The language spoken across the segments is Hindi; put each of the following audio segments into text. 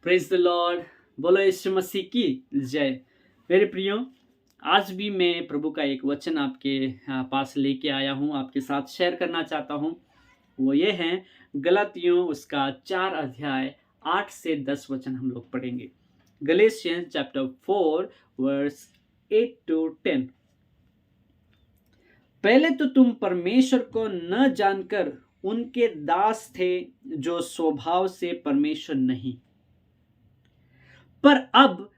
Praise the Lord. बोलो यीशु मसीह की जय। मेरे प्रियो, आज भी मैं प्रभु का एक वचन आपके पास लेके आया हूँ, आपके साथ शेयर करना चाहता हूँ। वो ये है गलातियों उसका 4 अध्याय 8 से 10 वचन हम लोग पढ़ेंगे। Galatians chapter 4 verse 8 to 10। पहले तो तुम परमेश्वर को न जानकर उनके दास थे, जो स्वभाव से परमेश्वर नहीं, पर अब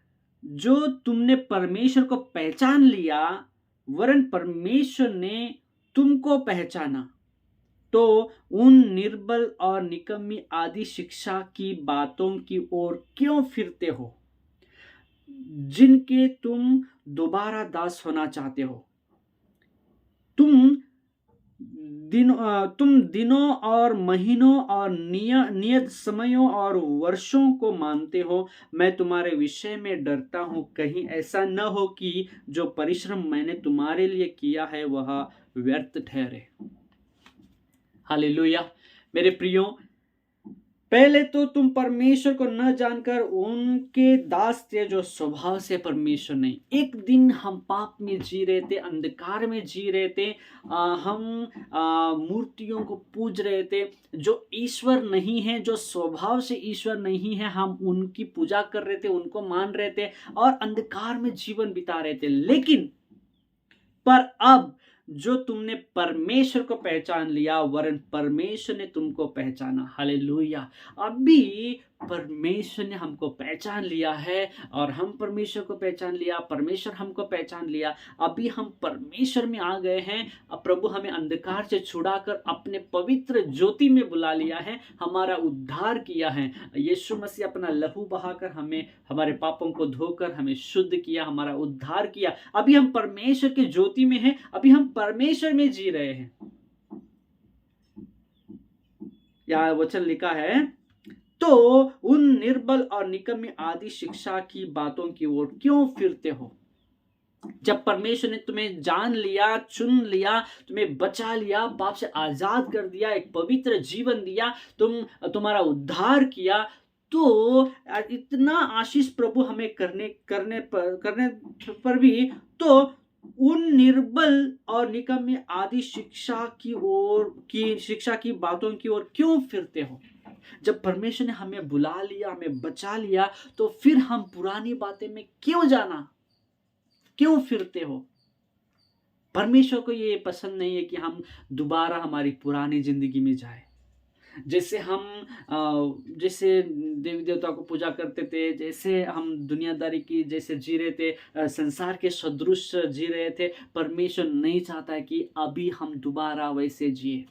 जो तुमने परमेश्वर को पहचान लिया, वरन परमेश्वर ने तुमको पहचाना, तो उन निर्बल और निकम्मी आदि शिक्षा की बातों की ओर क्यों फिरते हो, जिनके तुम दोबारा दास होना चाहते हो। तुम दिनों और महीनों और नियत समयों और वर्षों को मानते हो। मैं तुम्हारे विषय में डरता हूं, कहीं ऐसा न हो कि जो परिश्रम मैंने तुम्हारे लिए किया है वह व्यर्थ ठहरे। हालेलुया। मेरे प्रियो, पहले तो तुम परमेश्वर को न जानकर उनके दास थे, जो स्वभाव से परमेश्वर नहीं। एक दिन हम पाप में जी रहे थे, अंधकार में जी रहे थे, हम मूर्तियों को पूज रहे थे जो ईश्वर नहीं है, जो स्वभाव से ईश्वर नहीं है। हम उनकी पूजा कर रहे थे, उनको मान रहे थे और अंधकार में जीवन बिता रहे थे। लेकिन पर अब जो तुमने परमेश्वर को पहचान लिया, वरन परमेश्वर ने तुमको पहचाना। हालेलुया। अभी परमेश्वर ने हमको पहचान लिया है और हम परमेश्वर को पहचान लिया, परमेश्वर हमको पहचान लिया। अभी हम परमेश्वर में आ गए हैं। अब प्रभु हमें अंधकार से छुड़ाकर अपने पवित्र ज्योति में बुला लिया है, हमारा उद्धार किया है। यीशु मसीह अपना लहू बहाकर हमें, हमारे पापों को धोकर हमें शुद्ध किया, हमारा उद्धार किया। अभी हम परमेश्वर के ज्योति में हैं, अभी हम परमेश्वर में जी रहे हैं। यह वचन लिखा है, तो उन निर्बल और निकम्मी आदि शिक्षा की बातों की ओर क्यों फिरते हो। जब परमेश्वर ने तुम्हें जान लिया, चुन लिया, तुम्हें बचा लिया, पाप से आजाद कर दिया, एक पवित्र जीवन दिया, तुम्हारा उद्धार किया, तो इतना आशीष प्रभु हमें करने पर भी तो उन निर्बल और निकम्मी आदि शिक्षा की बातों की ओर क्यों फिरते हो। जब परमेश्वर ने हमें बुला लिया, हमें बचा लिया, तो फिर हम पुरानी बातें में क्यों जाना, क्यों फिरते हो। परमेश्वर को ये पसंद नहीं है कि हम दोबारा हमारी पुरानी जिंदगी में जाए। जैसे देवी देवता को पूजा करते थे, जैसे हम दुनियादारी की जैसे जी रहे थे, संसार के सदृश जी रहे थे, परमेश्वर नहीं चाहता कि अभी हम दोबारा वैसे जिए।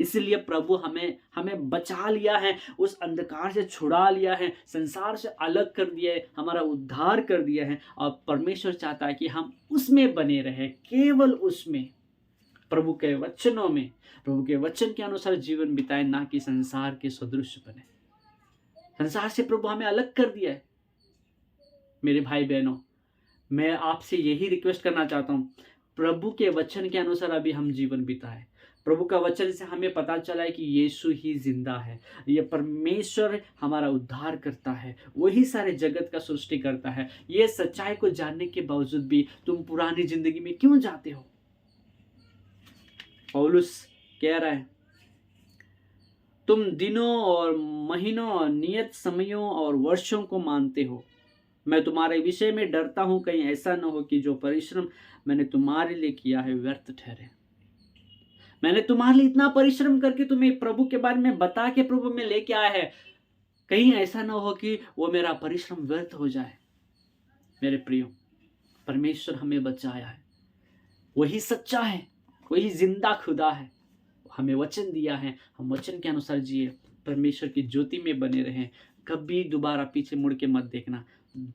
इसलिए प्रभु हमें बचा लिया है, उस अंधकार से छुड़ा लिया है, संसार से अलग कर दिया है, हमारा उद्धार कर दिया है। और परमेश्वर चाहता है कि हम उसमें बने रहें, केवल उसमें, प्रभु के वचनों में, प्रभु के वचन के अनुसार जीवन बिताएं, ना कि संसार के सदृश बने। संसार से प्रभु हमें अलग कर दिया है। मेरे भाई बहनों, मैं आपसे यही रिक्वेस्ट करना चाहता हूँ, प्रभु के वचन के अनुसार अभी हम जीवन बिताएं। प्रभु का वचन से हमें पता चला है कि यीशु ही जिंदा है, ये परमेश्वर हमारा उद्धार करता है, वही सारे जगत का सृष्टि करता है। ये सच्चाई को जानने के बावजूद भी तुम पुरानी जिंदगी में क्यों जाते हो। पौलुस कह रहा है, तुम दिनों और महीनों और नियत समयों और वर्षों को मानते हो। मैं तुम्हारे विषय में डरता हूं, कहीं ऐसा न हो कि जो परिश्रम मैंने तुम्हारे लिए किया है व्यर्थ ठहरे। मैंने तुम्हारे लिए इतना परिश्रम करके तुम्हें प्रभु के बारे में बता के प्रभु में लेके आया है, कहीं ऐसा ना हो कि वो मेरा परिश्रम व्यर्थ हो जाए। मेरे प्रियो, परमेश्वर हमें बचाया है, वही सच्चा है, वही जिंदा खुदा है, हमें वचन दिया है, हम वचन के अनुसार जिए, परमेश्वर की ज्योति में बने रहें। कभी दोबारा पीछे मुड़ के मत देखना,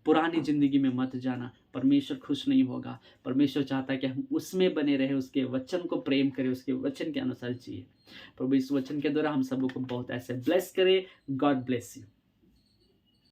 पुरानी जिंदगी में मत जाना, परमेश्वर खुश नहीं होगा। परमेश्वर चाहता है कि हम उसमें बने रहे, उसके वचन को प्रेम करें, उसके वचन के अनुसार जिए। प्रभु इस वचन के द्वारा हम सबको बहुत ऐसे ब्लेस करे। God bless you.